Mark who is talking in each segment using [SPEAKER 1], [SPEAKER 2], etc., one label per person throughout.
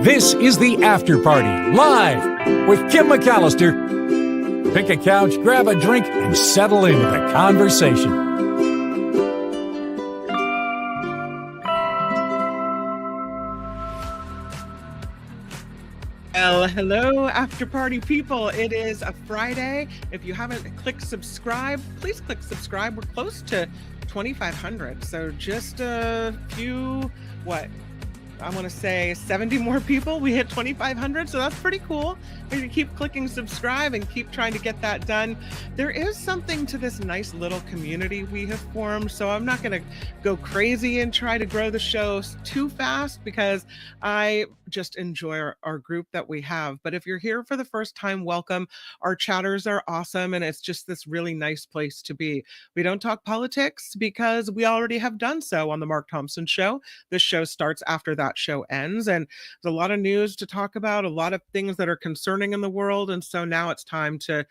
[SPEAKER 1] This is the After Party, live with Kim McAllister. Pick a couch, grab a drink, and settle into the conversation.
[SPEAKER 2] Well, hello, After Party people. It is a Friday. If you haven't clicked subscribe, please click subscribe. We're close to 2,500. So just a few, I want to say 70 more people. We hit 2,500, so that's pretty cool. Maybe keep clicking subscribe and keep trying to get that done. There is something to this nice little community we have formed, so I'm not going to go crazy and try to grow the show too fast because I just enjoy our group that we have. But if you're here for the first time, welcome. Our chatters are awesome, and it's just this really nice place to be. We don't talk politics because we already have done so on the Mark Thompson Show. This show starts after that show ends, and there's a lot of news to talk about, a lot of things that are concerning in the world, and so now it's time to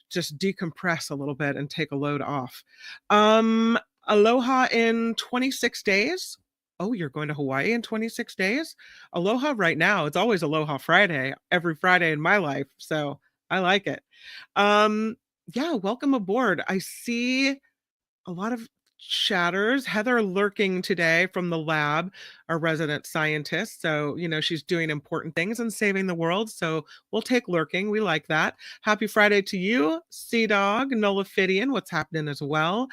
[SPEAKER 2] just decompress a little bit and take a load off. Aloha in 26 days. Oh, you're going to Hawaii in 26 days? Aloha right now. It's always Aloha Friday, every Friday in my life, so I like it. Yeah, welcome aboard. I see a lot of chatters. Heather lurking today from the lab, our resident scientist. So, she's doing important things and saving the world. So we'll take lurking. We like that. Happy Friday to you, Sea Dog, Nullifidian. What's happening as well?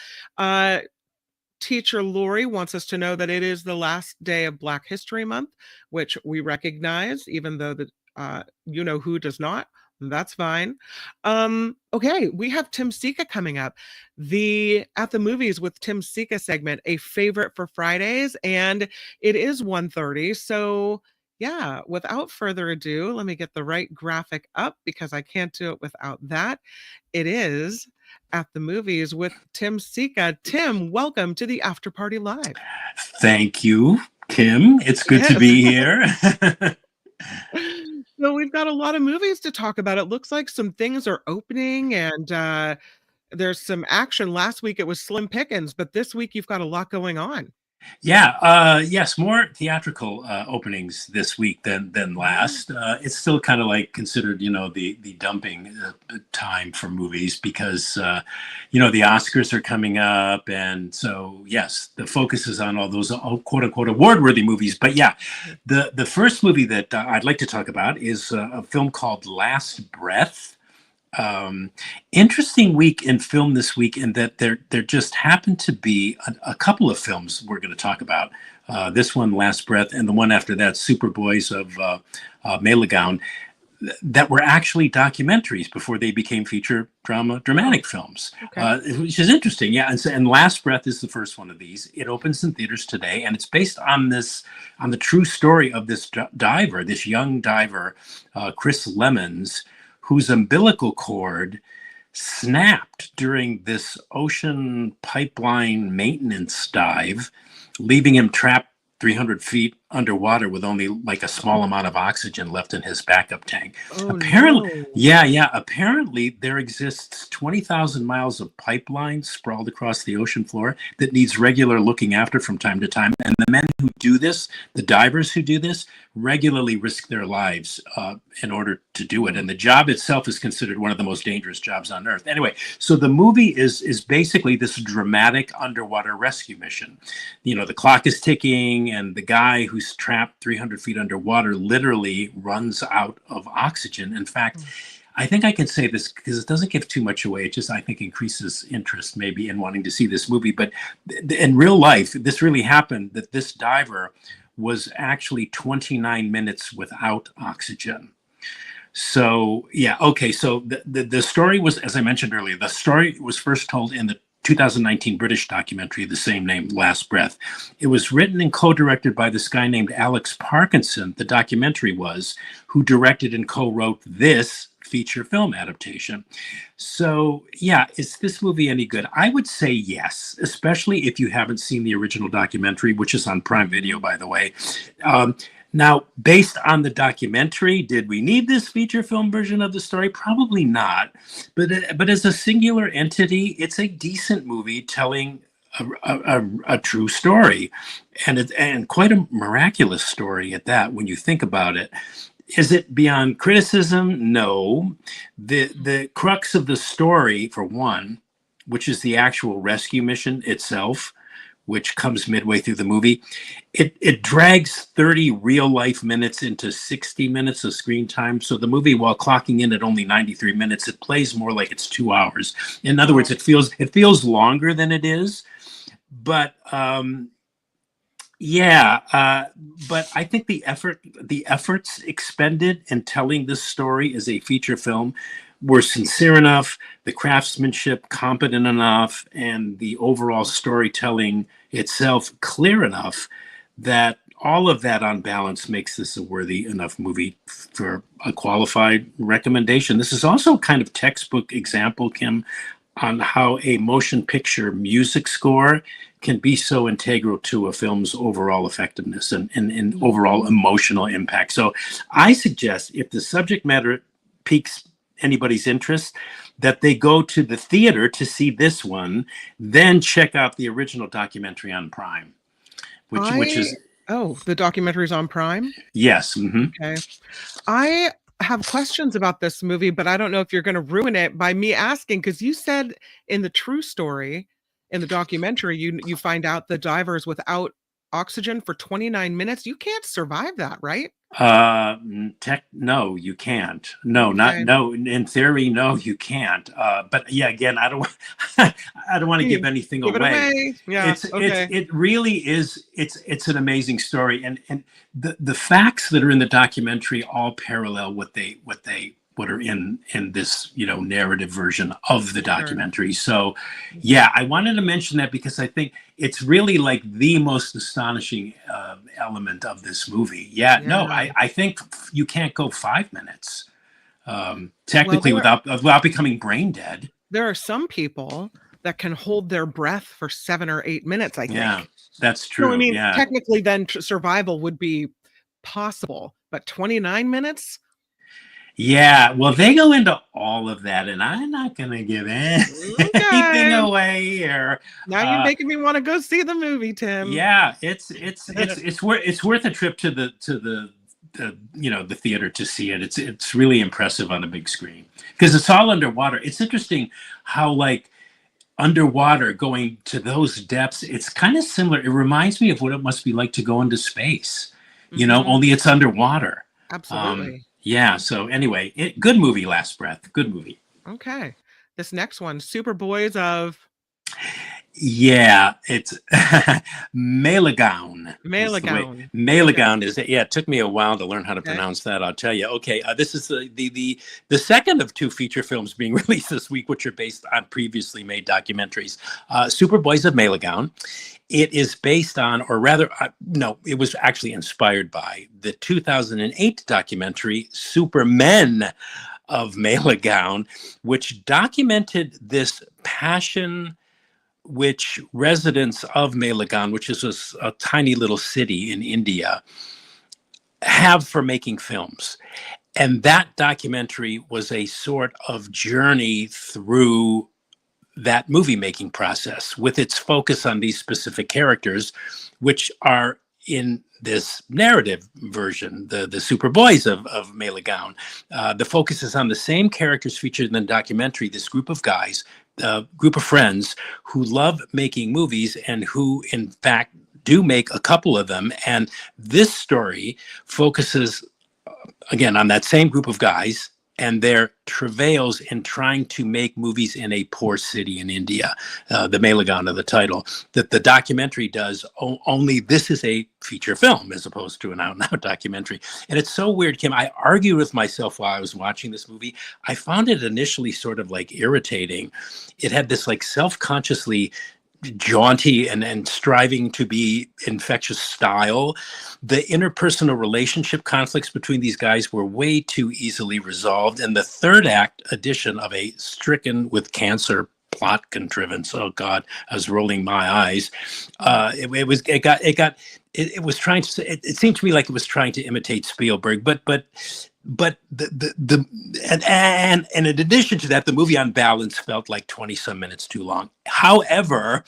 [SPEAKER 2] Teacher Lori wants us to know that it is the last day of Black History Month, which we recognize, even though the who does not. That's fine. Okay, we have Tim Sika coming up. The At the Movies with Tim Sika segment, a favorite for Fridays, and it is 1:30. So yeah, without further ado, let me get the right graphic up because I can't do it without that. It is At the Movies with Tim Sika. Tim, welcome to the After Party Live.
[SPEAKER 3] Thank you, Kim. It's good to be here.
[SPEAKER 2] So we've got a lot of movies to talk about. It looks like some things are opening and there's some action. Last week it was slim pickings, but this week you've got a lot going on.
[SPEAKER 3] Yeah, yes, more theatrical openings this week than last. It's still kind of like considered, the dumping time for movies because, the Oscars are coming up. And so, yes, the focus is on all those quote unquote award-worthy movies. But yeah, the first movie that I'd like to talk about is a film called Last Breath. Interesting week in film this week in that there just happened to be a couple of films we're going to talk about. This one, Last Breath, and the one after that, Superboys of Melegaon, that were actually documentaries before they became dramatic films, which is interesting. Yeah, and Last Breath is the first one of these. It opens in theaters today, and it's based on the true story of this diver, this young diver, Chris Lemons, whose umbilical cord snapped during this ocean pipeline maintenance dive, leaving him trapped 300 feet underwater with only like a small amount of oxygen left in his backup tank. Apparently, no. Apparently there exists 20,000 miles of pipeline sprawled across the ocean floor that needs regular looking after from time to time. And the men who do this, the divers who do this, regularly risk their lives in order to do it. And the job itself is considered one of the most dangerous jobs on Earth. Anyway, so the movie is basically this dramatic underwater rescue mission. The clock is ticking, and the guy who's trapped 300 feet underwater literally runs out of oxygen. In fact, I think I can say this because it doesn't give too much away. It just, I think, increases interest maybe in wanting to see this movie. But in real life, this really happened, that this diver was actually 29 minutes without oxygen. So, yeah, okay. So the story was, as I mentioned earlier, the story was first told in the 2019 British documentary, the same name, Last Breath. It was written and co-directed by this guy named Alex Parkinson, the documentary was, who directed and co-wrote this feature film adaptation. So, yeah, is this movie any good? I would say yes, especially if you haven't seen the original documentary, which is on Prime Video, by the way. Now, based on the documentary, did we need this feature film version of the story? Probably not. But as a singular entity, it's a decent movie telling a true story, and quite a miraculous story at that. When you think about it, is it beyond criticism? No. The crux of the story, for one, which is the actual rescue mission itself, which comes midway through the movie, it drags 30 real life minutes into 60 minutes of screen time. So the movie, while clocking in at only 93 minutes, it plays more like it's 2 hours. In other words, it feels longer than it is. But but I think the efforts expended in telling this story as a feature film were sincere enough, the craftsmanship competent enough, and the overall storytelling itself clear enough that all of that on balance makes this a worthy enough movie for a qualified recommendation. This is also kind of textbook example, Kim, on how a motion picture music score can be so integral to a film's overall effectiveness and overall emotional impact. So I suggest, if the subject matter piques anybody's interest, that they go to the theater to see this one, then check out the original documentary on Prime, which is...
[SPEAKER 2] Oh, the documentary's on Prime?
[SPEAKER 3] Yes. Mm-hmm.
[SPEAKER 2] Okay. I have questions about this movie, but I don't know if you're going to ruin it by me asking, because you said in the true story, in the documentary, you find out the divers without oxygen for 29 minutes. You can't survive that, right?
[SPEAKER 3] No, you can't. No,
[SPEAKER 2] Okay.
[SPEAKER 3] no. In theory, no, you can't. But yeah, again, I don't want to give anything
[SPEAKER 2] Give it
[SPEAKER 3] away.
[SPEAKER 2] away. Yeah.
[SPEAKER 3] It really is. It's an amazing story, and the facts that are in the documentary all parallel what are in this narrative version of the documentary. So yeah, I wanted to mention that because I think it's really like the most astonishing element of this movie. No, I think you can't go 5 minutes technically without becoming brain dead.
[SPEAKER 2] There are some people that can hold their breath for 7 or 8 minutes, I think.
[SPEAKER 3] Yeah, that's true.
[SPEAKER 2] So, I mean, technically then survival would be possible, but 29 minutes?
[SPEAKER 3] Yeah, well, they go into all of that, and I'm not going to give anything away here.
[SPEAKER 2] Now you're making me want to go see the movie, Tim.
[SPEAKER 3] Yeah, it's worth a trip to the theater to see it. It's really impressive on a big screen because it's all underwater. It's interesting how, like, underwater, going to those depths, it's kind of similar. It reminds me of what it must be like to go into space, only it's underwater.
[SPEAKER 2] Absolutely.
[SPEAKER 3] Yeah. So anyway, good movie, Last Breath. Good movie.
[SPEAKER 2] Okay. This next one, Superboys of...
[SPEAKER 3] Yeah, it's Melegaon.
[SPEAKER 2] Melegaon
[SPEAKER 3] is it? Yeah, it took me a while to learn how to pronounce that. I'll tell you. Okay, this is the second of two feature films being released this week, which are based on previously made documentaries. Superboys of Melegaon. It is based on, or rather, no, it was actually inspired by the 2008 documentary Supermen of Melegaon, which documented this passion which residents of Melegaon, which is a tiny little city in India, have for making films. And that documentary was a sort of journey through that movie making process with its focus on these specific characters, which are in this narrative version, the Superboys of Melegaon. The focus is on the same characters featured in the documentary, this group of guys, group of friends who love making movies and who, in fact, do make a couple of them. And this story focuses, again, on that same group of guys and their travails in trying to make movies in a poor city in India. The Melegaon of the title. That the documentary does, only this is a feature film as opposed to an out-and-out documentary. And it's so weird, Kim. I argued with myself while I was watching this movie. I found it initially sort of like irritating. It had this like self-consciously jaunty and striving to be infectious style. The interpersonal relationship conflicts between these guys were way too easily resolved. And the third act addition of a stricken with cancer plot contrivance. Oh God, I was rolling my eyes. It seemed to me like it was trying to imitate Spielberg, but but and in addition to that, the movie on balance felt like 20 some minutes too long. However,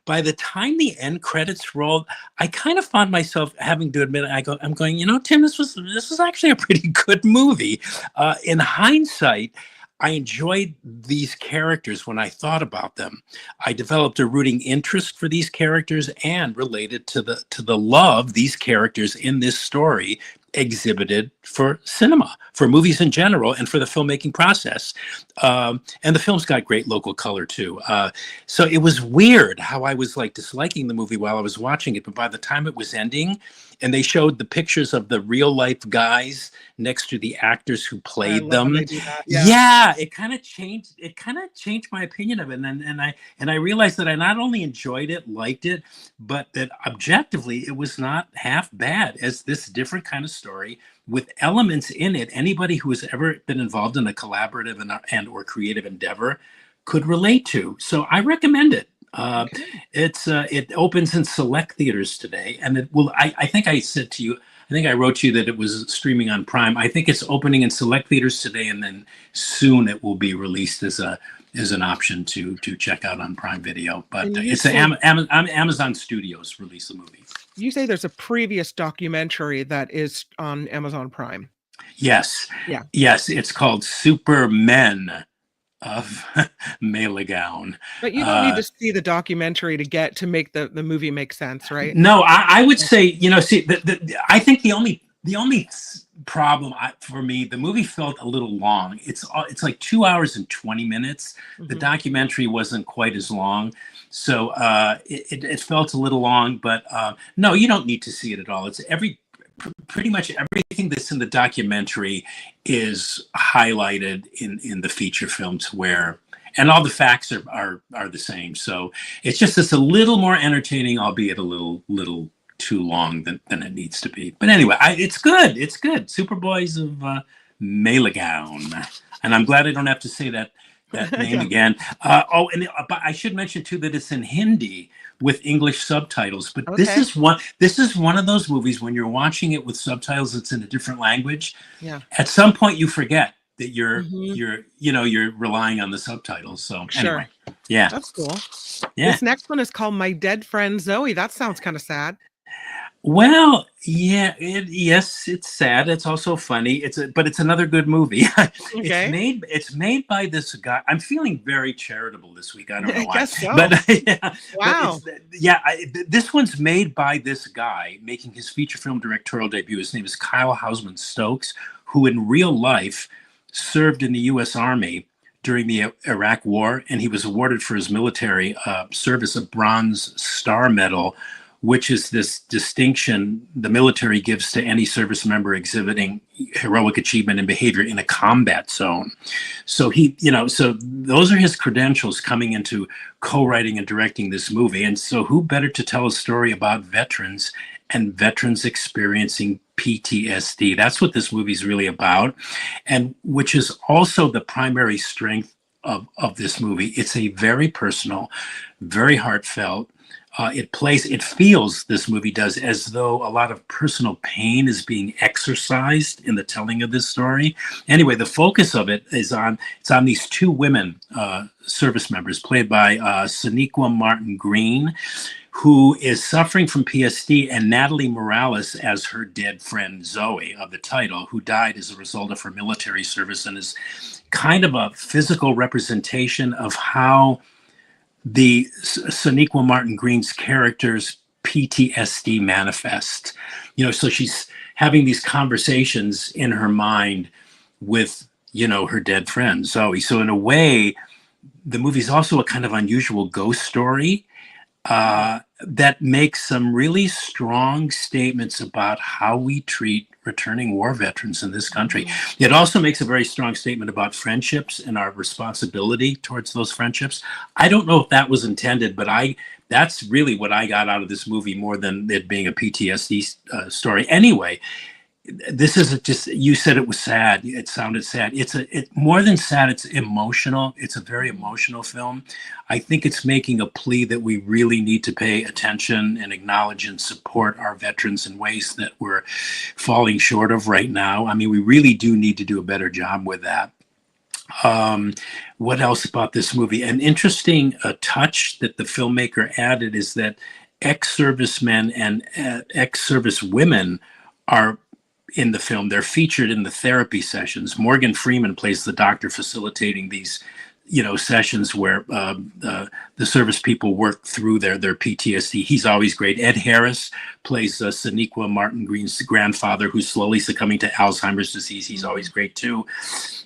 [SPEAKER 3] by the time the end credits rolled, I kind of found myself having to admit, I'm going, Tim, this was actually a pretty good movie. In hindsight, I enjoyed these characters when I thought about them. I developed a rooting interest for these characters and related to the love these characters in this story exhibited for cinema, for movies in general, and for the filmmaking process. And the film's got great local color too. So it was weird how I was like disliking the movie while I was watching it, but by the time it was ending, and they showed the pictures of the real life guys next to the actors who played them. Yeah, it kind of changed. It kind of changed my opinion of it, and I realized that I not only enjoyed it, liked it, but that objectively it was not half bad as this different kind of story with elements in it anybody who has ever been involved in a collaborative and or creative endeavor could relate to. So I recommend it. It opens in select theaters today, and it will. I think I said to you, I think I wrote to you that it was streaming on Prime. I think it's opening in select theaters today, and then soon it will be released as an option to check out on Prime Video. But it's Amazon Studios release the movie.
[SPEAKER 2] You say there's a previous documentary that is on Amazon Prime.
[SPEAKER 3] Yes.
[SPEAKER 2] Yeah.
[SPEAKER 3] Yes, it's called Supermen of Melegown.
[SPEAKER 2] But you don't need to see the documentary to make the movie make sense, right?
[SPEAKER 3] No, I would say, I think the only problem for me, the movie felt a little long. It's like 2 hours and 20 minutes. Mm-hmm. The documentary wasn't quite as long. So it felt a little long, but no, you don't need to see it at all. It's pretty much everything that's in the documentary is highlighted in the feature film and all the facts are the same. So it's a little more entertaining, albeit a little too long than it needs to be. But anyway, it's good. It's good. Superboys of Melegown. And I'm glad I don't have to say that name again. But I should mention too that it's in Hindi with English subtitles. But
[SPEAKER 2] okay.
[SPEAKER 3] This is one of those movies when you're watching it with subtitles that's in a different language.
[SPEAKER 2] Yeah.
[SPEAKER 3] At some point you forget that you're relying on the subtitles. So anyway, yeah,
[SPEAKER 2] that's cool.
[SPEAKER 3] Yeah.
[SPEAKER 2] This next one is called My Dead Friend Zoe. That sounds kind of sad.
[SPEAKER 3] Well, yeah, yes, it's sad. It's also funny. But it's another good movie.
[SPEAKER 2] Okay.
[SPEAKER 3] It's made by this guy. I'm feeling very charitable this week. I don't know why.
[SPEAKER 2] I guess so.
[SPEAKER 3] But yeah,
[SPEAKER 2] wow.
[SPEAKER 3] This one's made by this guy making his feature film directorial debut. His name is Kyle Hausman Stokes, who in real life served in the U.S. Army during the Iraq War, and he was awarded for his military service a Bronze Star Medal, which is this distinction the military gives to any service member exhibiting heroic achievement and behavior in a combat zone. So so those are his credentials coming into co-writing and directing this movie. And so who better to tell a story about veterans and veterans experiencing PTSD? That's what this movie is really about, and which is also the primary strength of this movie. It's a very personal, very heartfelt, it feels, this movie does, as though a lot of personal pain is being exercised in the telling of this story. Anyway, the focus of it is on these two women service members played by Sonequa Martin Green, who is suffering from PSD, and Natalie Morales as her dead friend Zoe of the title, who died as a result of her military service, and is kind of a physical representation of how the Sonequa Martin Green's character's PTSD manifest. So she's having these conversations in her mind with, her dead friend Zoe. So in a way, the movie's also a kind of unusual ghost story that makes some really strong statements about how we treat returning war veterans in this country. It also makes a very strong statement about friendships and our responsibility towards those friendships. I don't know if that was intended, but that's really what I got out of this movie more than it being a PTSD story. Anyway, this is just, you said it was sad, it sounded sad. It more than sad, it's emotional. It's a very emotional film. I think it's making a plea that we really need to pay attention and acknowledge and support our veterans in ways that we're falling short of right now. I mean, we really do need to do a better job with that. What else about this movie? An interesting touch that the filmmaker added is that ex-servicemen and ex-service women are in the film. They're featured in the therapy sessions. Morgan Freeman plays the doctor facilitating these, sessions where the service people work through their PTSD. He's always great. Ed Harris plays Sonequa Martin Green's grandfather, who's slowly succumbing to Alzheimer's disease. He's always great too.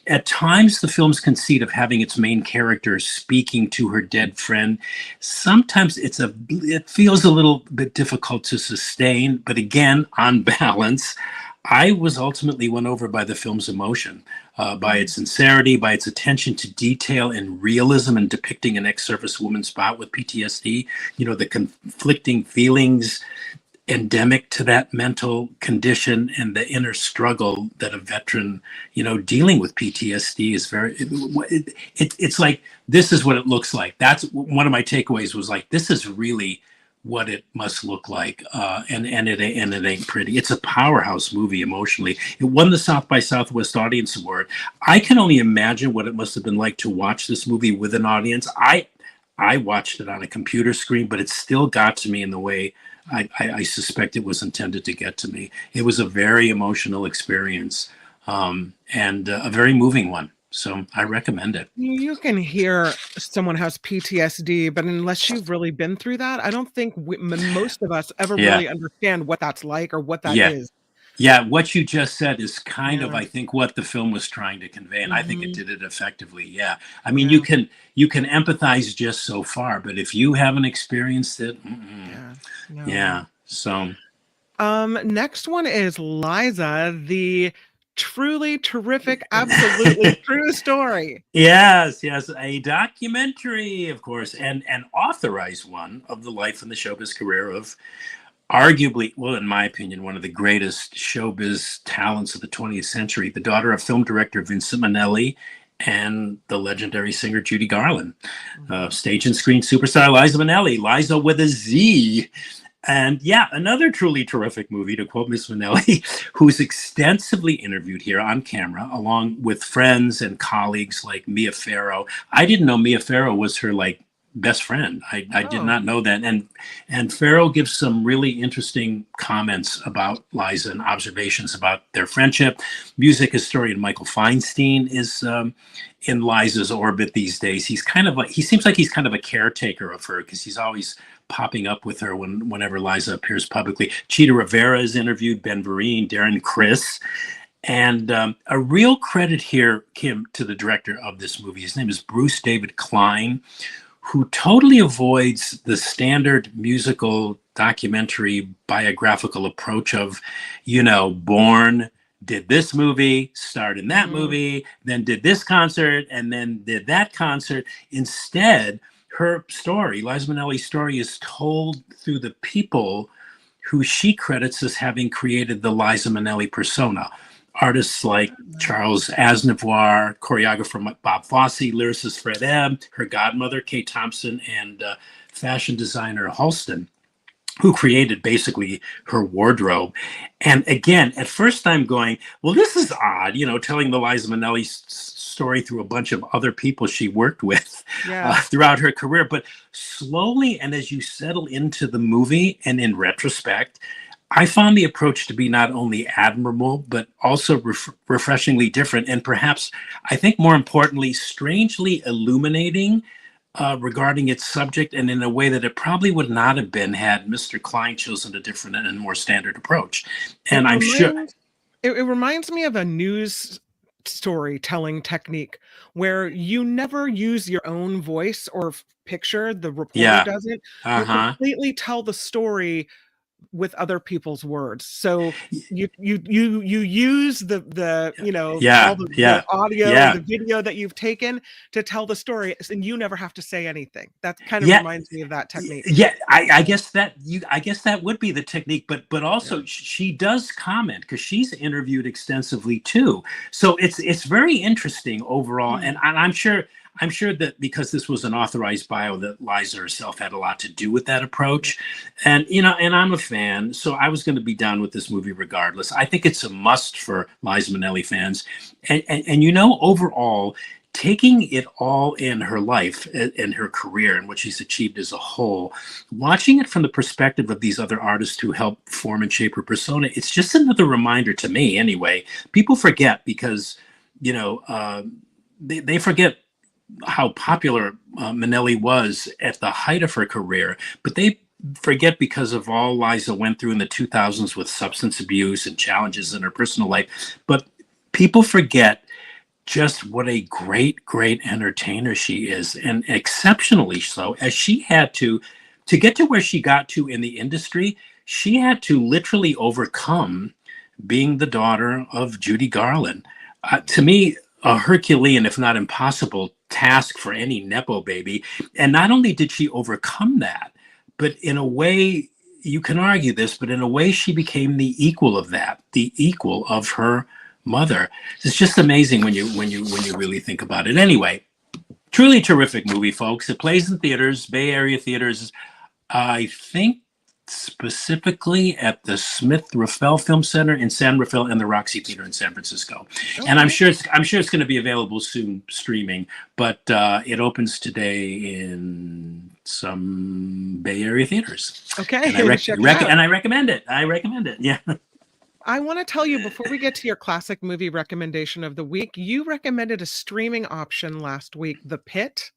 [SPEAKER 3] At times, the film's conceit of having its main character speaking to her dead friend, sometimes it feels a little bit difficult to sustain. But again, on balance, I was ultimately won over by the film's emotion, by its sincerity, by its attention to detail and realism in depicting an ex-service woman's bout with PTSD. The conflicting feelings endemic to that mental condition and the inner struggle that a veteran, dealing with PTSD is very. It's like, this is what it looks like. That's one of my takeaways, was like, this is really what it must look like, and it ain't pretty. It's a powerhouse movie emotionally. It won the South by Southwest Audience Award. I can only imagine what it must have been like to watch this movie with an audience. I watched it on a computer screen, but it still got to me in the way I suspect it was intended to get to me. It was a very emotional experience, and a very moving one. So I recommend it.
[SPEAKER 2] You can hear someone has PTSD, but unless you've really been through that, I don't think most of us ever really understand what that's like or what that is.
[SPEAKER 3] Yeah, what you just said is kind of, I think, what the film was trying to convey, and I think it did it effectively. Yeah, I mean, you can empathize just so far, but if you haven't experienced it, So,
[SPEAKER 2] next one is Liza, the truly terrific, absolutely true story.
[SPEAKER 3] Yes, a documentary, of course, and an authorized one of the life and the showbiz career of arguably, well, in my opinion, one of the greatest showbiz talents of the 20th century, the daughter of film director Vincent Minnelli and the legendary singer Judy Garland. Stage and screen superstar Liza Minnelli, Liza with a Z. And yeah, another truly terrific movie, to quote Miss Minnelli, who's extensively interviewed here on camera, along with friends and colleagues like Mia Farrow. I didn't know Mia Farrow was her best friend. I did not know that. And Farrow gives some really interesting comments about Liza and observations about their friendship. Music historian Michael Feinstein is in Liza's orbit these days. He seems like he's kind of a caretaker of her, because he's always popping up with her whenever Liza appears publicly. Cheetah Rivera is interviewed, Ben Vereen, Darren Criss. And a real credit here, Kim, to the director of this movie. His name is Bruce David Klein, who totally avoids the standard musical documentary biographical approach of, born, did this movie, starred in that movie, then did this concert, and then did that concert. Instead, her story, Liza Minnelli's story, is told through the people who she credits as having created the Liza Minnelli persona. Artists like Charles Aznavour, choreographer Bob Fosse, lyricist Fred Ebb, her godmother Kate Thompson, and fashion designer Halston, who created basically her wardrobe. And again, at first I'm going, well, this is odd, telling the Liza Minnelli story through a bunch of other people she worked with throughout her career. But slowly, and as you settle into the movie, and in retrospect, I found the approach to be not only admirable, but also refreshingly different. And perhaps, I think more importantly, strangely illuminating regarding its subject, and in a way that it probably would not have been had Mr. Klein chosen a different and more standard approach. And I'm sure
[SPEAKER 2] it reminds me of a news storytelling technique where you never use your own voice or picture. The reporter doesn't. You completely tell the story with other people's words. So you use the all
[SPEAKER 3] Yeah,
[SPEAKER 2] the
[SPEAKER 3] yeah,
[SPEAKER 2] audio and
[SPEAKER 3] yeah,
[SPEAKER 2] the video that you've taken to tell the story, and you never have to say anything. That kind of
[SPEAKER 3] yeah.
[SPEAKER 2] reminds me of that technique.
[SPEAKER 3] Yeah, I guess that would be the technique, but
[SPEAKER 2] Yeah.
[SPEAKER 3] also she does comment because she's interviewed extensively too. So it's very interesting overall,
[SPEAKER 2] Hmm.
[SPEAKER 3] and I'm sure that because this was an authorized bio, that Liza herself had a lot to do with that approach, and and I'm a fan, so I was going to be down with this movie regardless. I think it's a must for Liza Minnelli fans, and overall, taking it all in her life and her career and what she's achieved as a whole, watching it from the perspective of these other artists who helped form and shape her persona, it's just another reminder to me anyway. People forget because, they forget how popular Minnelli was at the height of her career, but they forget because of all Liza went through in the 2000s with substance abuse and challenges in her personal life. But people forget just what a great entertainer she is, and exceptionally so, as she had to get to where she got to in the industry. She had to literally overcome being the daughter of Judy Garland. To me, a Herculean, if not impossible, task for any Nepo baby. And not only did she overcome that, but in a way, you can argue this, but in a way, she became the equal of that, the equal of her mother. It's just amazing when you really think about it. Anyway, truly terrific movie, folks. It plays in theaters, Bay Area theaters. I think specifically at the Smith Rafael Film Center in San Rafael and the Roxy Theater in San Francisco.
[SPEAKER 2] Okay.
[SPEAKER 3] And I'm sure it's going to be available soon streaming, but it opens today in some Bay Area theaters.
[SPEAKER 2] Okay.
[SPEAKER 3] And I,
[SPEAKER 2] Check it out.
[SPEAKER 3] and I recommend it. I recommend it. Yeah.
[SPEAKER 2] I want to tell you before we get to your classic movie recommendation of the week, you recommended a streaming option last week, The Pit.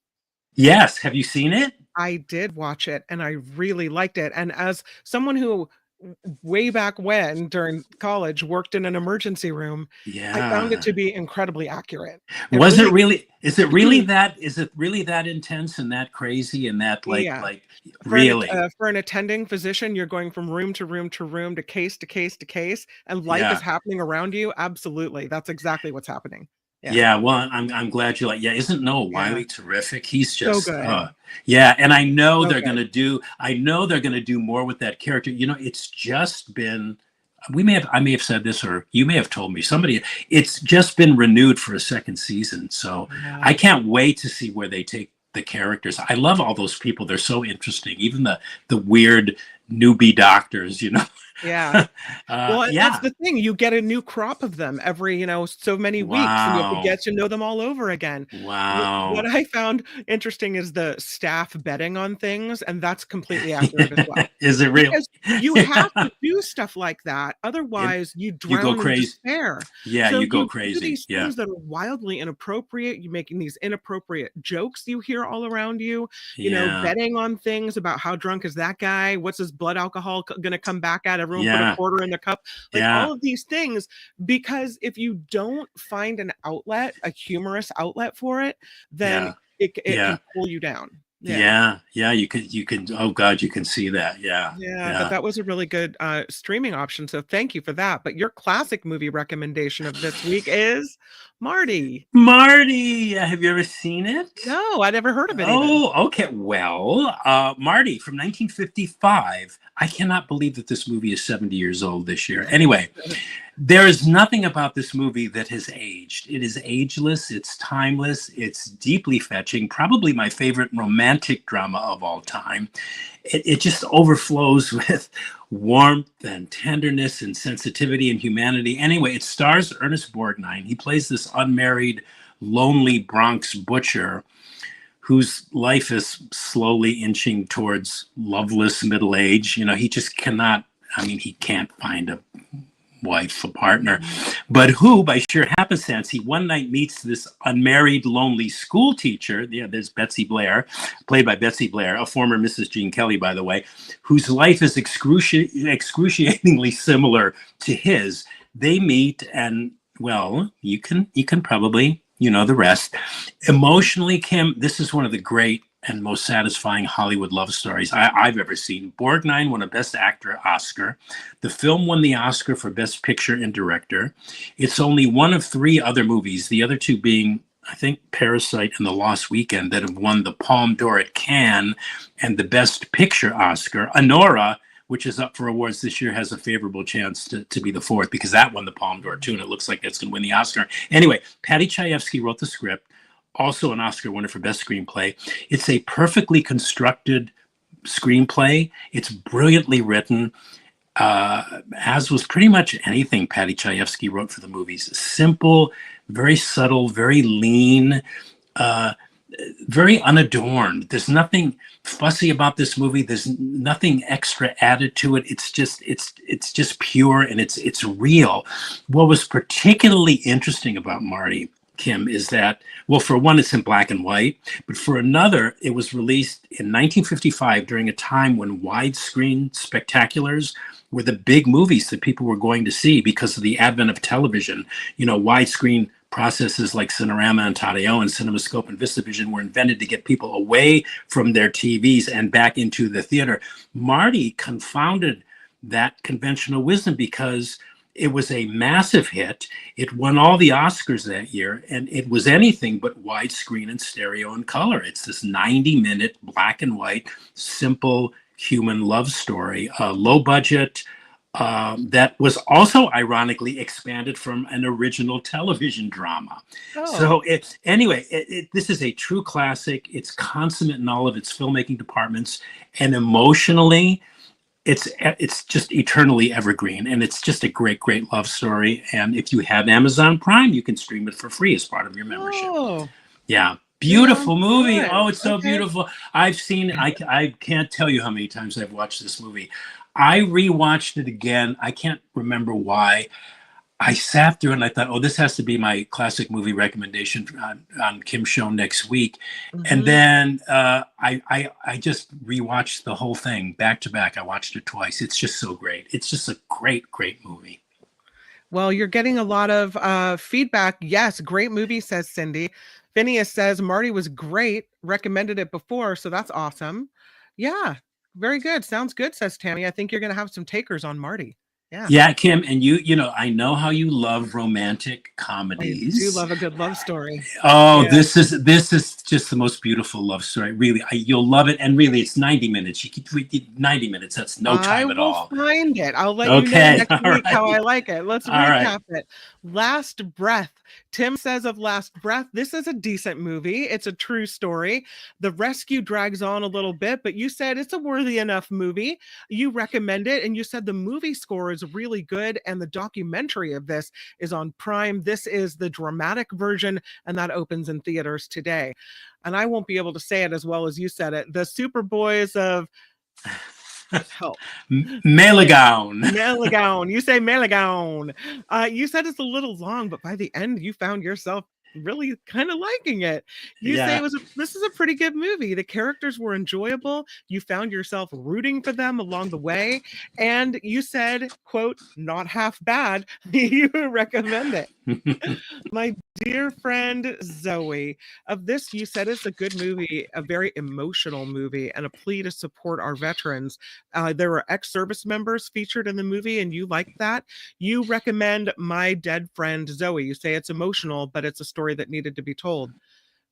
[SPEAKER 3] Yes. Have you seen it?
[SPEAKER 2] I did watch it and I really liked it. And as someone who way back when during college worked in an emergency room, I found it
[SPEAKER 3] Yeah.
[SPEAKER 2] to be incredibly accurate.
[SPEAKER 3] Was it
[SPEAKER 2] Really,
[SPEAKER 3] really? Is it really that? Is it really that intense and that crazy and that
[SPEAKER 2] yeah.
[SPEAKER 3] really?
[SPEAKER 2] For an attending physician, you're going from room to room to room to case to case to case, and life is
[SPEAKER 3] Yeah.
[SPEAKER 2] happening around you. Absolutely. That's exactly what's happening. Yeah.
[SPEAKER 3] Yeah, well, I'm glad you like. Yeah, isn't Noah
[SPEAKER 2] Yeah.
[SPEAKER 3] Wiley terrific? He's
[SPEAKER 2] So
[SPEAKER 3] just,
[SPEAKER 2] good.
[SPEAKER 3] yeah. And I know
[SPEAKER 2] So
[SPEAKER 3] they're
[SPEAKER 2] good.
[SPEAKER 3] gonna do. I know they're gonna do more with that character. It's just been. I may have said this, or you may have told me. Somebody. It's just been renewed for a second season, so
[SPEAKER 2] Yeah.
[SPEAKER 3] I can't wait to see where they take the characters. I love all those people. They're so interesting. Even the weird newbie doctors.
[SPEAKER 2] Yeah. Well, and that's
[SPEAKER 3] Yeah.
[SPEAKER 2] the thing. You get a new crop of them every, so many weeks, and you have to
[SPEAKER 3] Wow.
[SPEAKER 2] get to know them all over again. What
[SPEAKER 3] Wow.
[SPEAKER 2] I found interesting is the staff betting on things, and that's completely accurate as well.
[SPEAKER 3] Is it real?
[SPEAKER 2] Because you have to do stuff like that,
[SPEAKER 3] It-
[SPEAKER 2] otherwise you
[SPEAKER 3] you go
[SPEAKER 2] drown in
[SPEAKER 3] crazy.
[SPEAKER 2] despair.
[SPEAKER 3] Yeah,
[SPEAKER 2] So
[SPEAKER 3] you go
[SPEAKER 2] you do
[SPEAKER 3] crazy.
[SPEAKER 2] these
[SPEAKER 3] Yeah.
[SPEAKER 2] things that are wildly inappropriate. You're making these inappropriate jokes you hear all around you,
[SPEAKER 3] Yeah.
[SPEAKER 2] betting on things about how drunk is that guy? What's his blood alcohol gonna come back at? Everyone put a
[SPEAKER 3] Yeah.
[SPEAKER 2] quarter in the cup. Like
[SPEAKER 3] Yeah.
[SPEAKER 2] all of these things, because if you don't find an outlet, a humorous outlet for it, then
[SPEAKER 3] Yeah.
[SPEAKER 2] it
[SPEAKER 3] Yeah.
[SPEAKER 2] can pull you down. Yeah.
[SPEAKER 3] Yeah. Yeah. You can, oh God, you can see that. Yeah.
[SPEAKER 2] Yeah, but
[SPEAKER 3] Yeah.
[SPEAKER 2] that was a really good streaming option. So thank you for that. But your classic movie recommendation of this week is Marty.
[SPEAKER 3] Marty, have you ever seen it?
[SPEAKER 2] No, I never heard of it even.
[SPEAKER 3] Oh, okay. Well, Marty from 1955. I cannot believe that this movie is 70 years old this year. Anyway, there is nothing about this movie that has aged. It is ageless, it's timeless, it's deeply fetching, probably my favorite romantic drama of all time. It just overflows with warmth and tenderness and sensitivity and humanity. Anyway, it stars Ernest Borgnine. He plays this unmarried, lonely Bronx butcher whose life is slowly inching towards loveless middle age. He just cannot, he can't find a wife, a partner, but who, by sheer happenstance, he one night meets this unmarried, lonely school teacher. Yeah, there's Betsy Blair, played by Betsy Blair, a former Mrs. Jean Kelly, by the way, whose life is excruciatingly similar to his. They meet, and well, you can probably, the rest. Emotionally, Kim, this is one of the great and most satisfying Hollywood love stories I've ever seen. Borgnine won a Best Actor Oscar. The film won the Oscar for Best Picture and Director. It's only one of 3 other movies, the other 2 being, I think, Parasite and The Lost Weekend, that have won the Palme d'Or at Cannes and the Best Picture Oscar. Anora, which is up for awards this year, has a favorable chance to be the 4th, because that won the Palme d'Or too, and it looks like it's going to win the Oscar. Anyway, Patty Chayefsky wrote the script, also an Oscar winner for Best Screenplay. It's a perfectly constructed screenplay. It's brilliantly written, as was pretty much anything Patty Chayefsky wrote for the movies. Simple, very subtle, very lean, very unadorned. There's nothing fussy about this movie. There's nothing extra added to it. It's just pure, and it's real. What was particularly interesting about Marty, Kim, is that, well, for one, it's in black and white, but for another, it was released in 1955 during a time when widescreen spectaculars were the big movies that people were going to see because of the advent of television. You know, widescreen processes like Cinerama and Tadeo and CinemaScope and VistaVision were invented to get people away from their TVs and back into the theater. Marty confounded that conventional wisdom because it was a massive hit. It won all the Oscars that year, and it was anything but widescreen and stereo and color. It's this 90-minute black and white, simple human love story, low budget, that was also ironically expanded from an original television drama.
[SPEAKER 2] Oh.
[SPEAKER 3] So this is a true classic. It's consummate in all of its filmmaking departments, and emotionally, it's just eternally evergreen, and it's just a great love story. And if you have Amazon Prime, you can stream it for free as part of your membership.
[SPEAKER 2] Oh.
[SPEAKER 3] Yeah. Beautiful movie.
[SPEAKER 2] Good.
[SPEAKER 3] Oh, it's so beautiful. I've seen it. I can't tell you how many times I've watched this movie. I rewatched it again. I can't remember why. I sat through and I thought, oh, this has to be my classic movie recommendation on Kim's show next week. Mm-hmm. And then I just rewatched the whole thing back to back. I watched it twice. It's just so great. It's just a great movie.
[SPEAKER 2] Well, you're getting a lot of feedback. Yes, great movie, says Cindy. Phineas says Marty was great. Recommended it before, so that's awesome. Yeah, very good. Sounds good, says Tammy. I think you're going to have some takers on Marty.
[SPEAKER 3] Yeah, Kim, and you know, I know how you love romantic comedies.
[SPEAKER 2] I do love a good love story.
[SPEAKER 3] Oh, yeah. This is just the most beautiful love story. Really, you'll love it. And really, it's 90 minutes. You keep 90 minutes. That's no time at all.
[SPEAKER 2] I will find it. I'll let you know next week how I like it. Let's recap it. Last Breath. Tim says of Last Breath, this is a decent movie. It's a true story. The rescue drags on a little bit, but you said it's a worthy enough movie. You recommend it, and you said the movie score is really good, and the documentary of this is on Prime. This is the dramatic version, and that opens in theaters today. And I won't be able to say it as well as you said it. The Superboys of... help.
[SPEAKER 3] Melegaon.
[SPEAKER 2] You say Melegaon. You said it's a little long, but by the end you found yourself really kind of liking it. You say this is a pretty good movie. The characters were enjoyable. You found yourself rooting for them along the way, and you said, quote, not half bad. You recommend it. My dear friend Zoe, of this, you said it's a good movie, a very emotional movie, and a plea to support our veterans. There were ex-service members featured in the movie, and you liked that. You recommend My Dead Friend Zoe. You say it's emotional, but it's a story that needed to be told.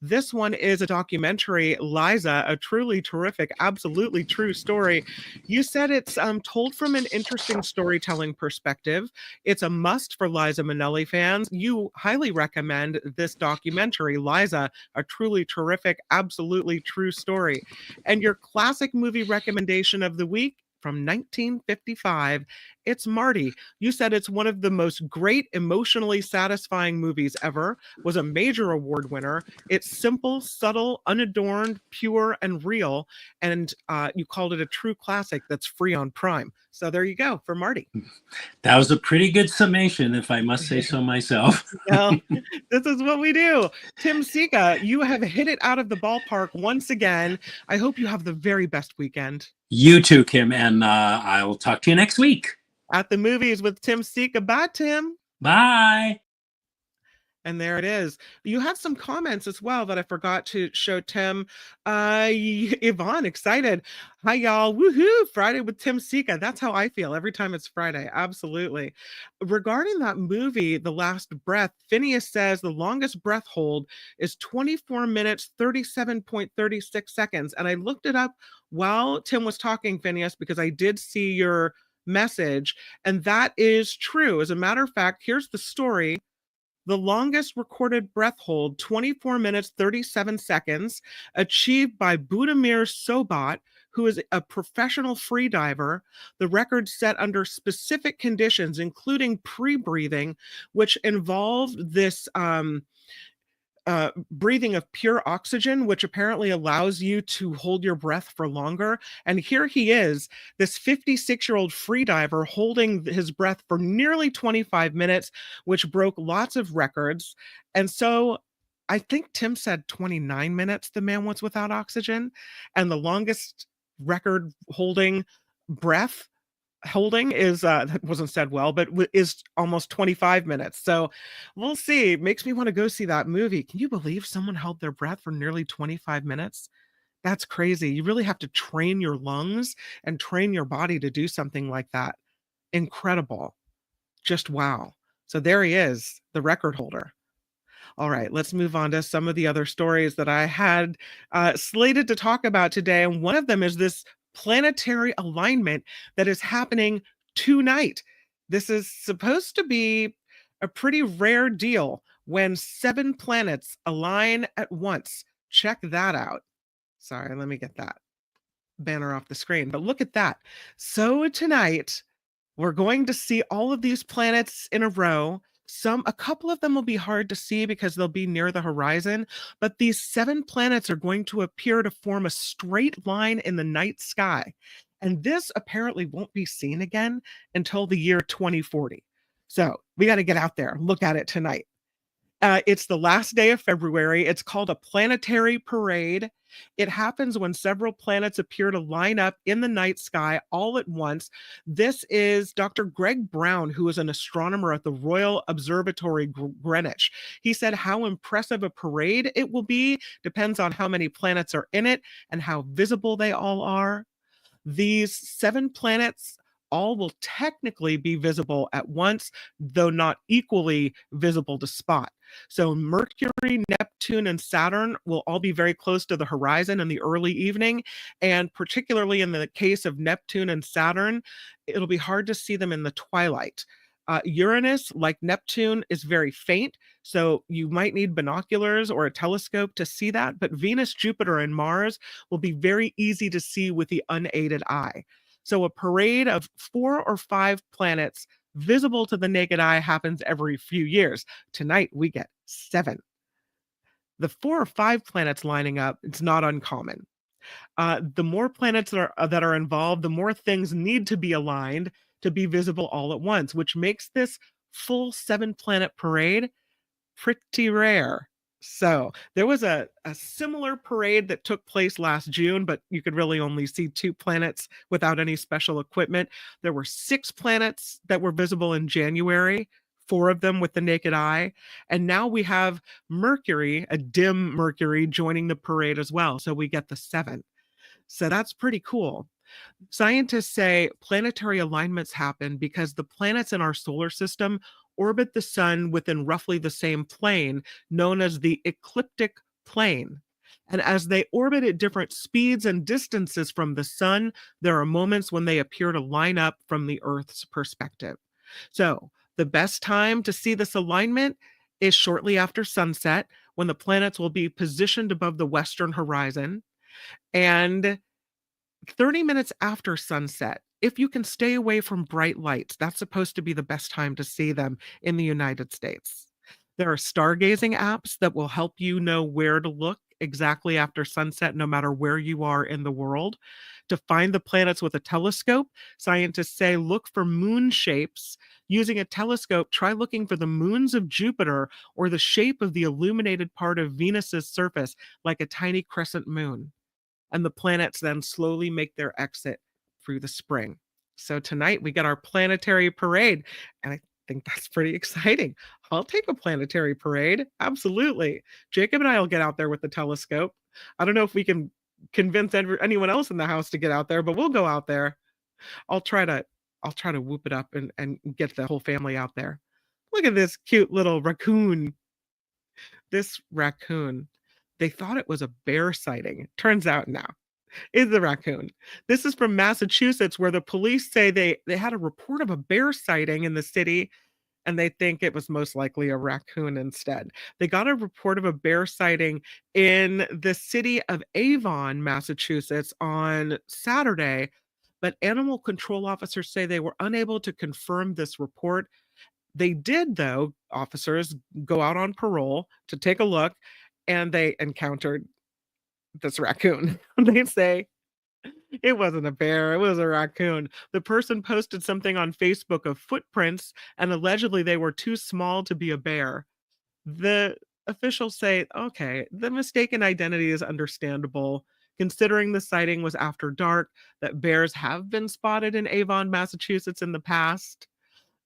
[SPEAKER 2] This one is a documentary, Liza, a truly terrific, absolutely true story. You said it's told from an interesting storytelling perspective. It's a must for Liza Minnelli fans. You highly recommend this documentary, Liza, a truly terrific, absolutely true story. And your classic movie recommendation of the week, from 1955, it's Marty. You said it's one of the most great, emotionally satisfying movies ever, was a major award winner. It's simple, subtle, unadorned, pure, and real. And you called it a true classic that's free on Prime. So there you go for Marty.
[SPEAKER 3] That was a pretty good summation, if I must say so myself.
[SPEAKER 2] Well, this is what we do. Tim Sika, you have hit it out of the ballpark once again. I hope you have the very best weekend.
[SPEAKER 3] You too, Kim, and I'll talk to you next week.
[SPEAKER 2] At the Movies with Tim Sika. Bye, Tim.
[SPEAKER 3] Bye.
[SPEAKER 2] And there it is. You have some comments as well that I forgot to show Tim. Yvonne, excited. Hi, y'all. Woohoo. Friday with Tim Sika. That's how I feel every time it's Friday. Absolutely. Regarding that movie, The Last Breath, Phineas says the longest breath hold is 24 minutes, 37.36 seconds. And I looked it up while Tim was talking, Phineas, because I did see your message. And that is true. As a matter of fact, here's the story. The longest recorded breath hold, 24 minutes, 37 seconds, achieved by Budimir Sobat, who is a professional freediver. The record set under specific conditions, including pre-breathing, which involved this breathing of pure oxygen, which apparently allows you to hold your breath for longer. And here he is, this 56-year-old freediver holding his breath for nearly 25 minutes, which broke lots of records. And so I think Tim said 29 minutes the man was without oxygen, and the longest record breath holding is that wasn't said well, but is almost 25 minutes. So we'll see. It makes me want to go see that movie. Can you believe someone held their breath for nearly 25 minutes? That's crazy. You really have to train your lungs and train your body to do something like that. Incredible. Just wow. So there he is, the record holder. All right, let's move on to some of the other stories that I had slated to talk about today. And one of them is this planetary alignment that is happening tonight. This is supposed to be a pretty rare deal when 7 planets align at once. Check that out. Sorry, let me get that banner off the screen. But look at that. So tonight, we're going to see all of these planets in a row. A couple of them will be hard to see because they'll be near the horizon, but these 7 planets are going to appear to form a straight line in the night sky. And this apparently won't be seen again until the year 2040. So we got to get out there, look at it tonight. It's the last day of February. It's called a planetary parade. It happens when several planets appear to line up in the night sky all at once. This is Dr. Greg Brown, who is an astronomer at the Royal Observatory Greenwich. He said how impressive a parade it will be depends on how many planets are in it and how visible they all are. These 7 planets all will technically be visible at once, though not equally visible to spot. So Mercury, Neptune, and Saturn will all be very close to the horizon in the early evening. And particularly in the case of Neptune and Saturn, it'll be hard to see them in the twilight. Uranus, like Neptune, is very faint, so you might need binoculars or a telescope to see that. But Venus, Jupiter, and Mars will be very easy to see with the unaided eye. So a parade of 4 or 5 planets visible to the naked eye happens every few years. Tonight, we get 7. The 4 or 5 planets lining up, it's not uncommon. The more planets that are involved, the more things need to be aligned to be visible all at once, which makes this full 7-planet parade pretty rare. So there was a similar parade that took place last June, but you could really only see 2 planets without any special equipment. There were 6 planets that were visible in January, 4 of them with the naked eye. And now we have Mercury, a dim Mercury, joining the parade as well. So we get the 7. So that's pretty cool. Scientists say planetary alignments happen because the planets in our solar system orbit the sun within roughly the same plane, known as the ecliptic plane. And as they orbit at different speeds and distances from the sun, there are moments when they appear to line up from the Earth's perspective. So the best time to see this alignment is shortly after sunset, when the planets will be positioned above the western horizon, and 30 minutes after sunset. If you can stay away from bright lights, that's supposed to be the best time to see them in the United States. There are stargazing apps that will help you know where to look exactly after sunset, no matter where you are in the world. To find the planets with a telescope, scientists say look for moon shapes. Using a telescope, try looking for the moons of Jupiter or the shape of the illuminated part of Venus's surface, like a tiny crescent moon. And the planets then slowly make their exit through the spring. So tonight we get our planetary parade, and think that's pretty exciting. I'll take a planetary parade. Absolutely. Jacob and I will get out there with the telescope. I don't know if we can convince anyone else in the house to get out there, but we'll go out there. I'll try to I'll try to whoop it up and get the whole family out there. Look at this cute little raccoon. This raccoon. They thought it was a bear sighting. Turns out now is a raccoon. This is from Massachusetts, where the police say they had a report of a bear sighting in the city, and they think it was most likely a raccoon instead. They got a report of a bear sighting in the city of Avon, Massachusetts on Saturday, but animal control officers say they were unable to confirm this report. They did, though, officers go out on parole to take a look, and they encountered this raccoon. They say it wasn't a bear, it was a raccoon. The person posted something on Facebook of footprints, and allegedly they were too small to be a bear. The officials say, okay, the mistaken identity is understandable, considering the sighting was after dark, that bears have been spotted in Avon, Massachusetts in the past.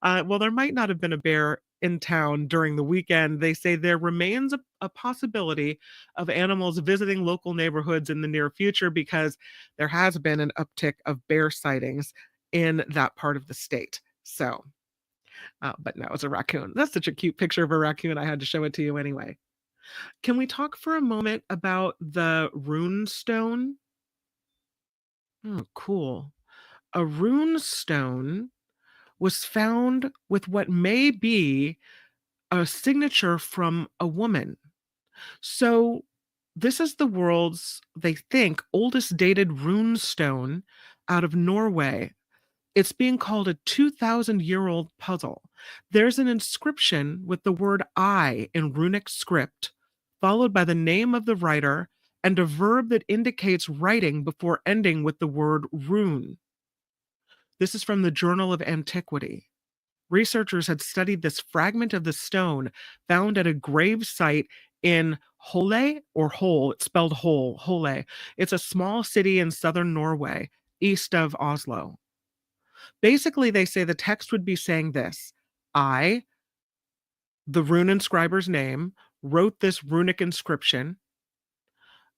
[SPEAKER 2] Well, there might not have been a bear in town during the weekend. They say there remains a possibility of animals visiting local neighborhoods in the near future because there has been an uptick of bear sightings in that part of the state. So, but no, it's a raccoon. That's such a cute picture of a raccoon. I had to show it to you anyway. Can we talk for a moment about the Runestone? Oh, cool. A Runestone was found with what may be a signature from a woman. So this is the world's, they think, oldest dated runestone out of Norway. It's being called a 2,000-year-old puzzle. There's an inscription with the word I in runic script, followed by the name of the writer and a verb that indicates writing before ending with the word rune. This is from the Journal of Antiquity. Researchers had studied this fragment of the stone found at a grave site in Hole or Hole, it's spelled Hole. It's a small city in southern Norway, east of Oslo. Basically, they say the text would be saying this: I, the rune inscriber's name, wrote this runic inscription.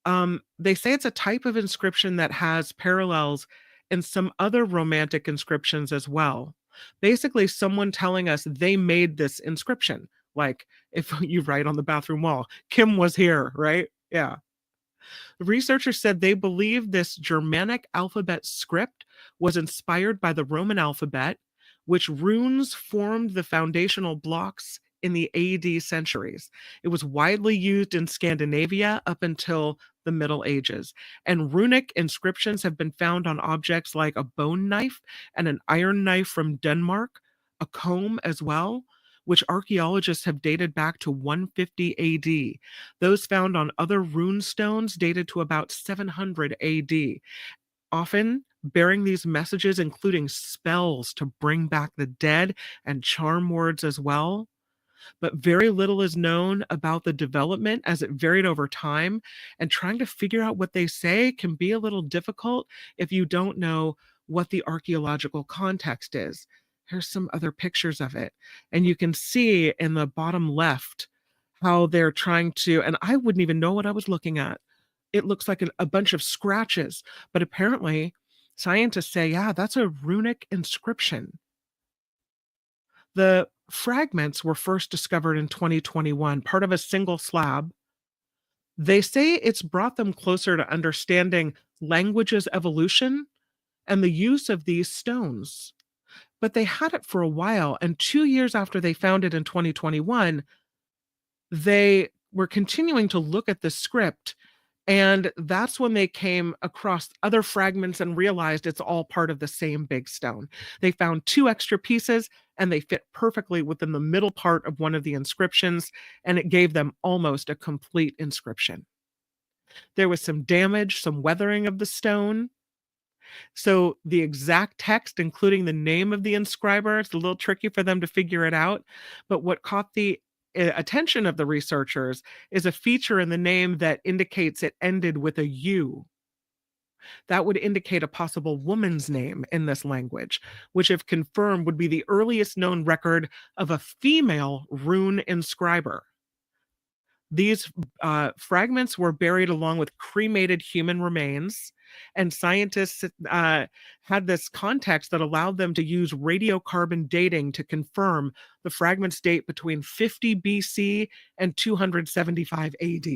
[SPEAKER 2] They say it's a type of inscription that has parallels in some other romantic inscriptions as well. Basically, someone telling us they made this inscription. Like if you write on the bathroom wall, Kim was here, right? Yeah. The researchers said they believe this Germanic alphabet script was inspired by the Roman alphabet, which runes formed the foundational blocks in the AD centuries. It was widely used in Scandinavia up until the Middle Ages. And runic inscriptions have been found on objects like a bone knife and an iron knife from Denmark, a comb as well, which archaeologists have dated back to 150 AD. Those found on other rune stones dated to about 700 AD, often bearing these messages, including spells to bring back the dead and charm words as well. But very little is known about the development as it varied over time, and trying to figure out what they say can be a little difficult if you don't know what the archaeological context is. Here's some other pictures of it, and you can see in the bottom left how they're trying to, and I wouldn't even know what I was looking at. It looks like a bunch of scratches, but apparently scientists say, yeah, that's a runic inscription. The fragments were first discovered in 2021, part of a single slab. They say it's brought them closer to understanding language's evolution and the use of these stones. But they had it for a while, and 2 years after they found it in 2021, they were continuing to look at the script, and that's when they came across other fragments and realized it's all part of the same big stone. They found 2 extra pieces, and they fit perfectly within the middle part of one of the inscriptions, and it gave them almost a complete inscription. There was some damage, some weathering of the stone. So the exact text, including the name of the inscriber, it's a little tricky for them to figure it out. But what caught the attention of the researchers is a feature in the name that indicates it ended with a U. That would indicate a possible woman's name in this language, which, if confirmed, would be the earliest known record of a female rune inscriber. These fragments were buried along with cremated human remains, and scientists had this context that allowed them to use radiocarbon dating to confirm the fragments date between 50 BC and 275 AD.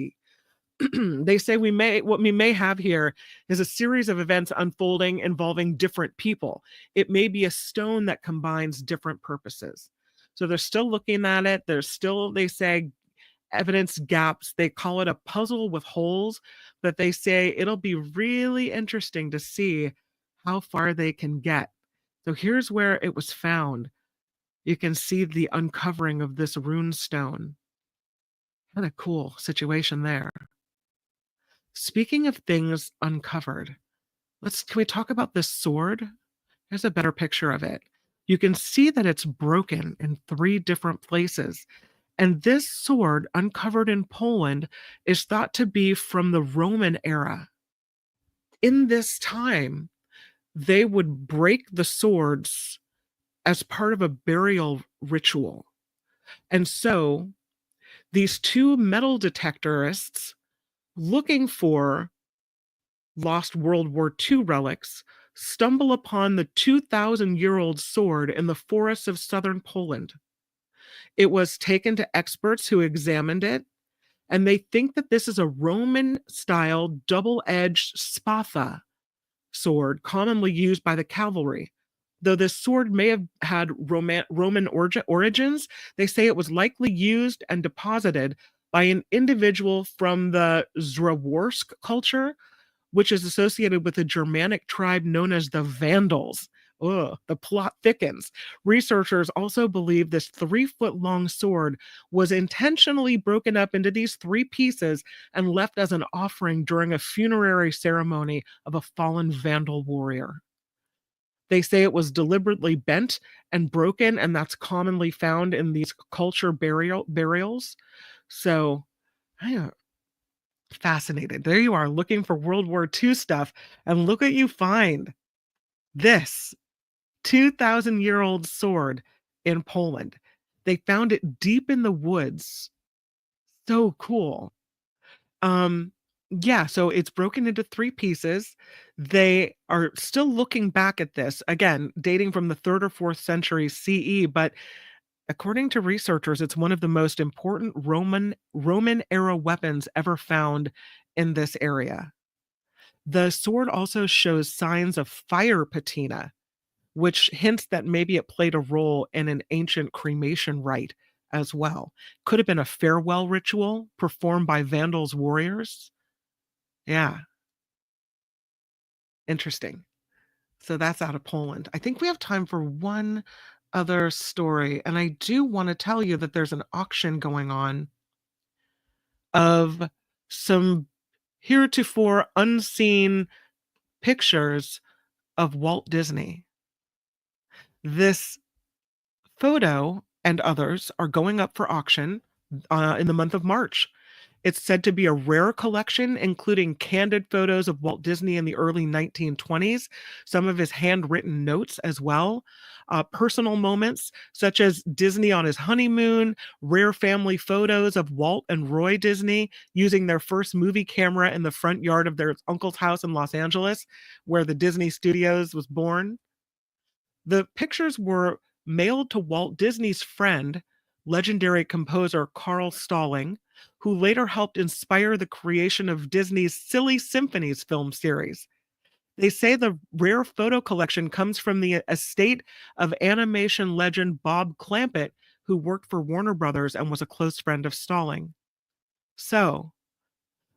[SPEAKER 2] They say what we may have here is a series of events unfolding involving different people. It may be a stone that combines different purposes. So they're still looking at it. There's still, they say, evidence gaps. They call it a puzzle with holes, but they say it'll be really interesting to see how far they can get. So here's where it was found. You can see the uncovering of this rune stone. What a cool situation there. Speaking of things uncovered, can we talk about this sword? Here's a better picture of it. You can see that it's broken in 3 different places. And this sword, uncovered in Poland, is thought to be from the Roman era. In this time, they would break the swords as part of a burial ritual. And so these 2 metal detectorists looking for lost World War II relics stumble upon the 2,000-year-old sword in the forests of southern Poland. It was taken to experts who examined it, and they think that this is a Roman-style double-edged spatha sword commonly used by the cavalry. Though this sword may have had Roman origins, they say it was likely used and deposited by an individual from the Zraworsk culture, which is associated with a Germanic tribe known as the Vandals. Ugh, the plot thickens. Researchers also believe this 3-foot-long sword was intentionally broken up into these 3 pieces and left as an offering during a funerary ceremony of a fallen Vandal warrior. They say it was deliberately bent and broken, and that's commonly found in these culture burials. So, I am fascinated. There you are, looking for World War II stuff, and look what you find. This 2,000-year-old sword in Poland. They found it deep in the woods. So cool. Yeah, so it's broken into 3 pieces. They are still looking back at this, again, dating from the 3rd or 4th century CE, but according to researchers, it's one of the most important Roman era weapons ever found in this area. The sword also shows signs of fire patina, which hints that maybe it played a role in an ancient cremation rite as well. Could have been a farewell ritual performed by Vandals warriors. Yeah, interesting. So that's out of Poland. I think we have time for one other story, and I do want to tell you that there's an auction going on of some heretofore unseen pictures of Walt Disney. This photo and others are going up for auction in the month of March. It's said to be a rare collection, including candid photos of Walt Disney in the early 1920s, some of his handwritten notes as well, personal moments such as Disney on his honeymoon, rare family photos of Walt and Roy Disney using their first movie camera in the front yard of their uncle's house in Los Angeles, where the Disney Studios was born. The pictures were mailed to Walt Disney's friend, legendary composer Carl Stalling, who later helped inspire the creation of Disney's Silly Symphonies film series. They say the rare photo collection comes from the estate of animation legend Bob Clampett, who worked for Warner Brothers and was a close friend of Stalling. So,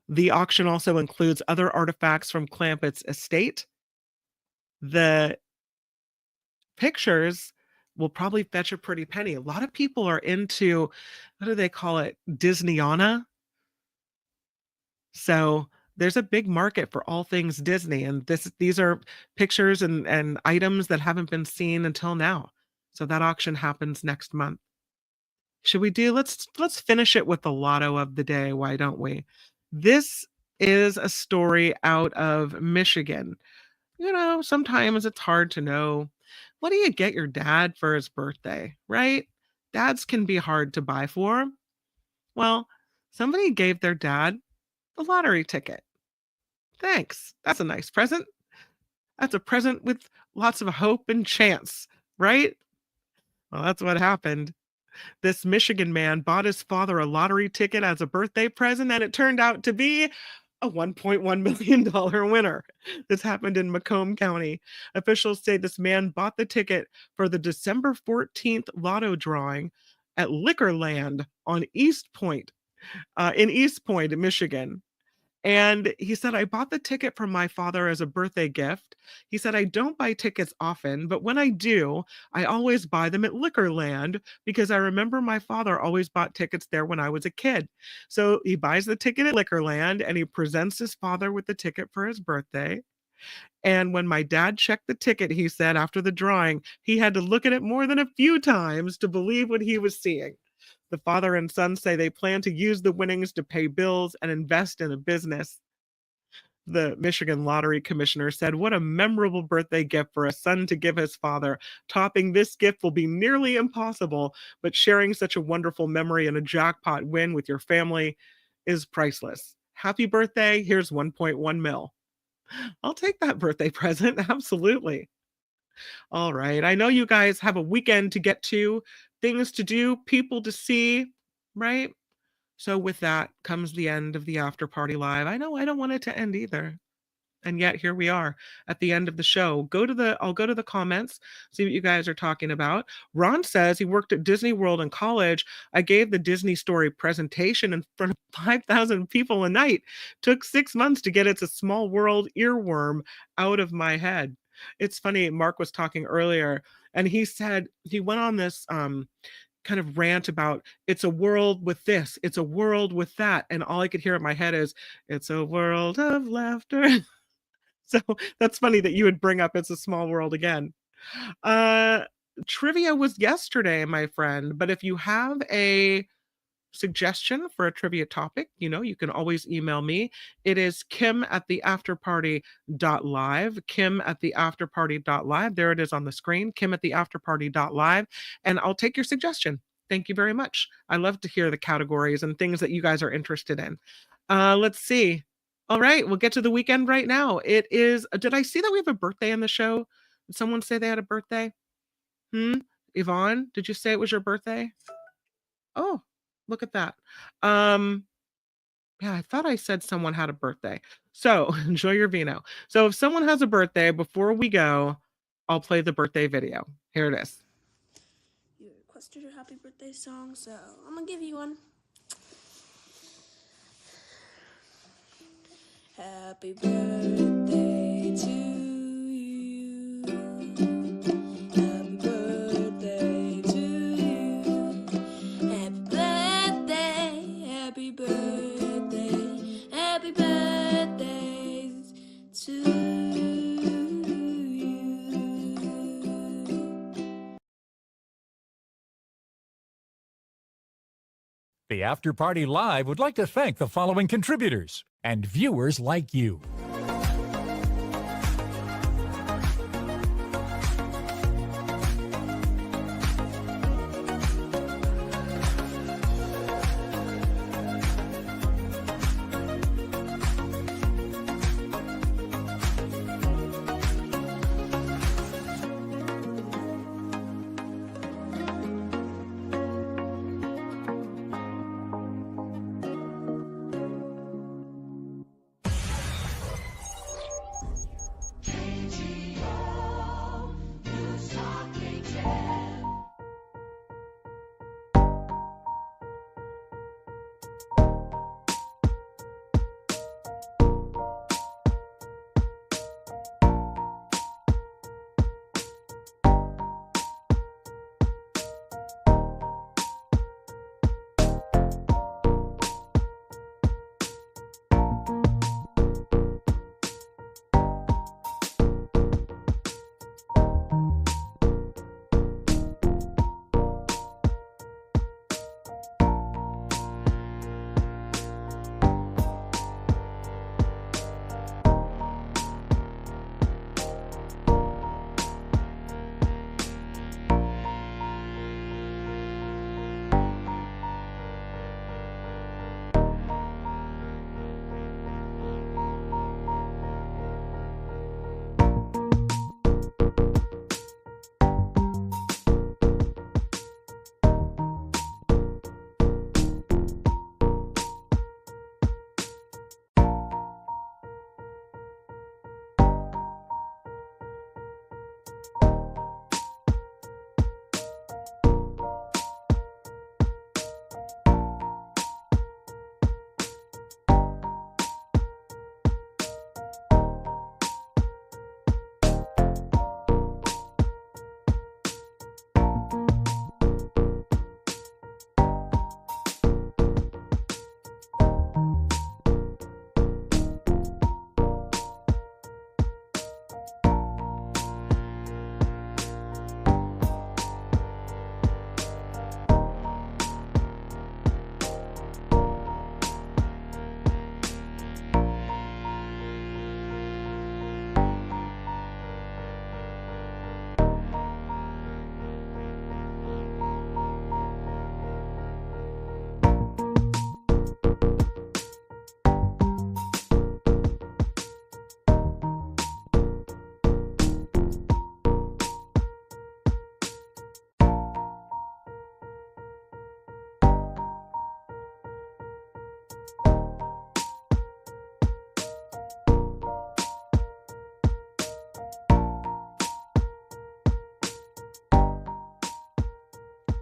[SPEAKER 2] the auction also includes other artifacts from Clampett's estate. The pictures will probably fetch a pretty penny. A lot of people are into, what do they call it? Disneyana. So there's a big market for all things Disney, and these are pictures and items that haven't been seen until now. So that auction happens next month. Should we let's finish it with the lotto of the day, why don't we? This is a story out of Michigan. Sometimes it's hard to know. What do you get your dad for his birthday, right? Dads can be hard to buy for. Well, somebody gave their dad a lottery ticket. Thanks. That's a nice present. That's a present with lots of hope and chance, right? Well, that's what happened. This Michigan man bought his father a lottery ticket as a birthday present, and it turned out to be a $1.1 million winner. This happened in Macomb County. Officials say this man bought the ticket for the December 14th lotto drawing at Liquorland on East Point, in East Point, Michigan. And he said, I bought the ticket for my father as a birthday gift. He said, I don't buy tickets often, but when I do, I always buy them at Liquorland because I remember my father always bought tickets there when I was a kid. So he buys the ticket at Liquorland and he presents his father with the ticket for his birthday. And when my dad checked the ticket, he said after the drawing, he had to look at it more than a few times to believe what he was seeing. The father and son say they plan to use the winnings to pay bills and invest in a business. The Michigan Lottery Commissioner said, what a memorable birthday gift for a son to give his father. Topping this gift will be nearly impossible, but sharing such a wonderful memory and a jackpot win with your family is priceless. Happy birthday. Here's 1.1 mil. I'll take that birthday present. Absolutely. All right. I know you guys have a weekend to get to, things to do, people to see, right? So with that comes the end of the After Party Live. I know I don't want it to end either. And yet here we are at the end of the show. I'll go to the comments, see what you guys are talking about. Ron says he worked at Disney World in college. I gave the Disney Story presentation in front of 5,000 people a night. Took 6 months to get It's a Small World earworm out of my head. It's funny, Mark was talking earlier, and he said he went on this kind of rant about it's a world with this, it's a world with that. And all I could hear in my head is, it's a world of laughter. So that's funny that you would bring up It's a Small World again. Trivia was yesterday, my friend, but if you have a suggestion for a trivia topic, you can always email me. It is kim@theafterparty.live, kim@theafterparty.live. There it is on the screen, kim@theafterparty.live, and I'll take your suggestion. Thank you very much. I love to hear the categories and things that you guys are interested in. Let's see. All right, we'll get to the weekend right now. It is, did I see that we have a birthday in the show? Did someone say they had a birthday? Yvonne, did you say it was your birthday? Oh, look at that. Yeah, I thought I said someone had a birthday. So enjoy your vino. So if someone has a birthday, before we go, I'll play the birthday video. Here it is.
[SPEAKER 4] You requested a happy birthday song, so I'm gonna give you one. Happy birthday to you. Happy birthday to you. Happy birthday, happy birthday, happy birthdays to you.
[SPEAKER 1] The After Party Live would like to thank the following contributors and viewers like you.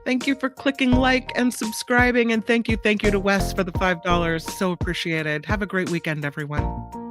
[SPEAKER 2] Thank you for clicking like and subscribing. And thank you to Wes for the $5. So appreciated. Have a great weekend, everyone.